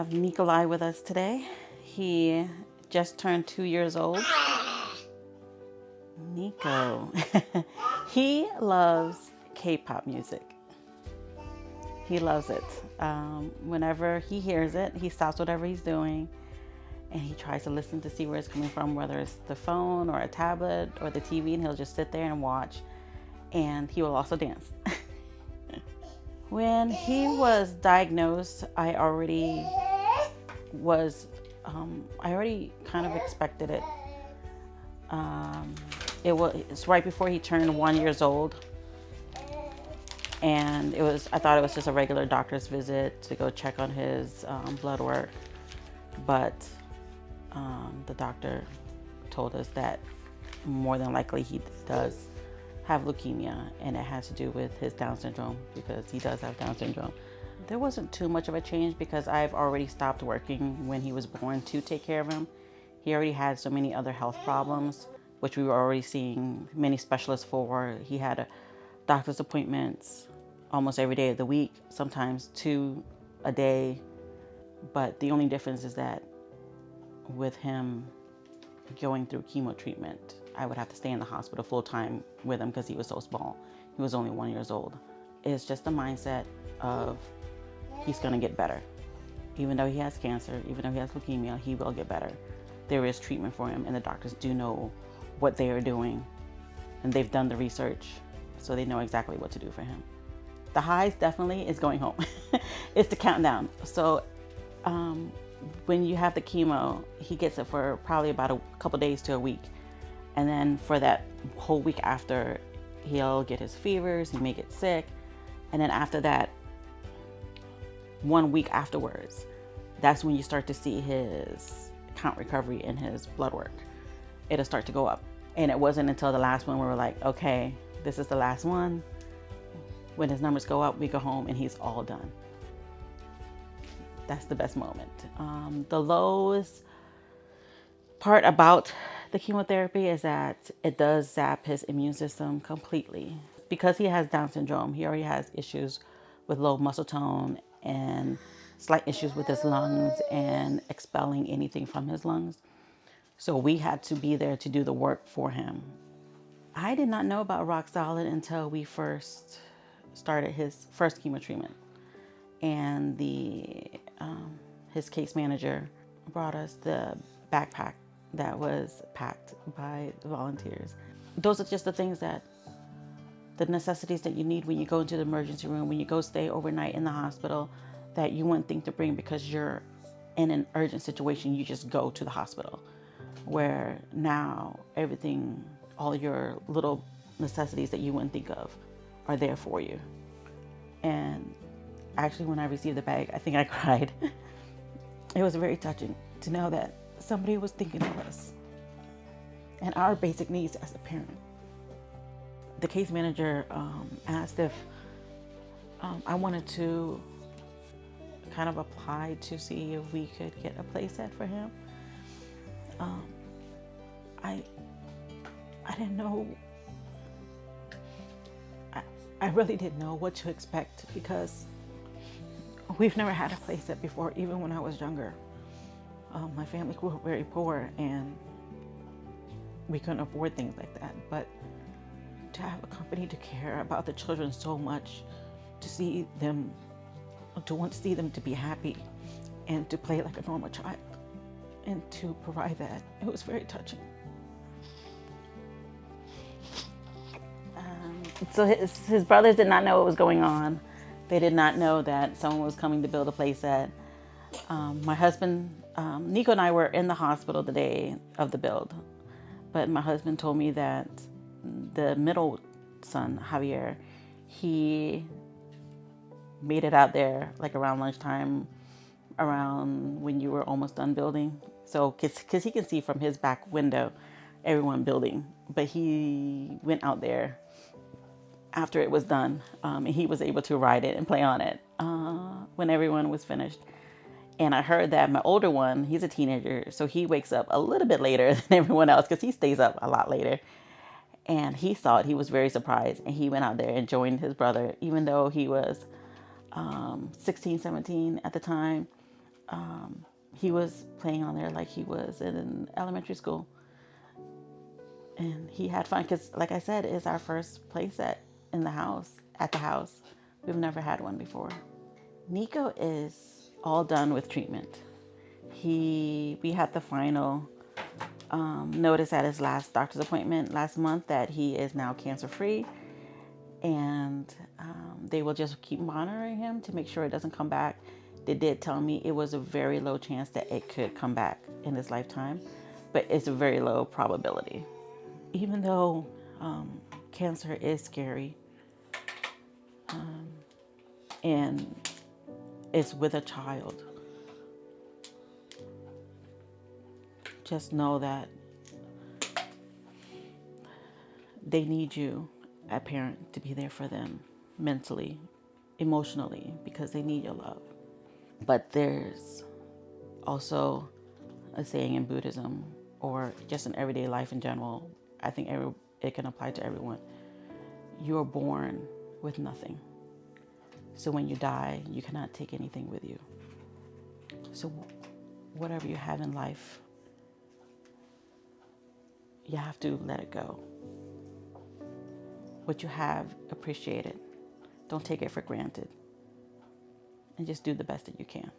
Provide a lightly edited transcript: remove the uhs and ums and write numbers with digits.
have Nicoli with us today. He just turned 2 years old. Nico. He loves K-pop music. He loves it. Whenever he hears it, he stops whatever he's doing and he tries to listen to see where it's coming from, whether it's the phone or a tablet or the TV, and he'll just sit there and watch. And he will also dance. When he was diagnosed, I already kind of expected it. It's right before he turned 1 year old. And I thought it was just a regular doctor's visit to go check on his blood work. But the doctor told us that more than likely he does have leukemia, and it has to do with his Down syndrome, because he does have Down syndrome. There wasn't too much of a change because I've already stopped working when he was born to take care of him. He already had so many other health problems, which we were already seeing many specialists for. He had doctor's appointments almost every day of the week, sometimes 2 a day. But the only difference is that with him going through chemo treatment, I would have to stay in the hospital full time with him because he was so small. He was only 1 year old. It's just the mindset of he's gonna get better. Even though he has cancer, even though he has leukemia, he will get better. There is treatment for him, and the doctors do know what they are doing, and they've done the research, so they know exactly what to do for him. The highs definitely is going home. It's the countdown. So when you have the chemo, he gets it for probably about a couple days to a week. And then for that whole week after, he'll get his fevers, he may get sick. And then after that, 1 week afterwards, that's when you start to see his count recovery in his blood work. It'll start to go up. And it wasn't until the last one where we're like, okay, this is the last one. When his numbers go up, we go home and he's all done. That's the best moment. The lowest part about the chemotherapy is that it does zap his immune system completely. Because he has Down syndrome, he already has issues with low muscle tone and slight issues with his lungs and expelling anything from his lungs. So we had to be there to do the work for him. I did not know about Rock Solid until we first started his first chemo treatment. And his case manager brought us the backpack that was packed by the volunteers. Those are just the necessities that you need when you go into the emergency room, when you go stay overnight in the hospital, that you wouldn't think to bring because you're in an urgent situation. You just go to the hospital, where now everything, all your little necessities that you wouldn't think of are there for you. And actually, when I received the bag, I think I cried. It was very touching to know that somebody was thinking of us and our basic needs as a parent. The case manager asked if I wanted to kind of apply to see if we could get a play set for him. I didn't know. I really didn't know what to expect because we've never had a play set before, even when I was younger. My family grew up very poor and we couldn't afford things like that. But to have a company to care about the children so much, to want to see them to be happy and to play like a normal child and to provide that, it was very touching. So his brothers did not know what was going on. They did not know that someone was coming to build a play set. My husband, Nico, and I were in the hospital the day of the build, but my husband told me that the middle son, Javier, he made it out there like around lunchtime, around when you were almost done building. So, because he can see from his back window everyone building, but he went out there after it was done, and he was able to ride it and play on it when everyone was finished. And I heard that my older one, he's a teenager, so he wakes up a little bit later than everyone else because he stays up a lot later. And he saw it. He was very surprised, and he went out there and joined his brother, even though he was 16, 17 at the time. He was playing on there like he was in elementary school. And he had fun because, like I said, it's our first play set in the house, at the house. We've never had one before. Nico is all done with treatment. We had the final notice at his last doctor's appointment last month that he is now cancer free, and they will just keep monitoring him to make sure it doesn't come back. They did tell me it was a very low chance that it could come back in his lifetime, but it's a very low probability. Even though cancer is scary, and it's with a child, just know that they need you, a parent, to be there for them mentally, emotionally, because they need your love. But there's also a saying in Buddhism, or just in everyday life in general, I think it can apply to everyone. You're born with nothing. So when you die, you cannot take anything with you. So whatever you have in life, you have to let it go. What you have, appreciate it. Don't take it for granted. And just do the best that you can.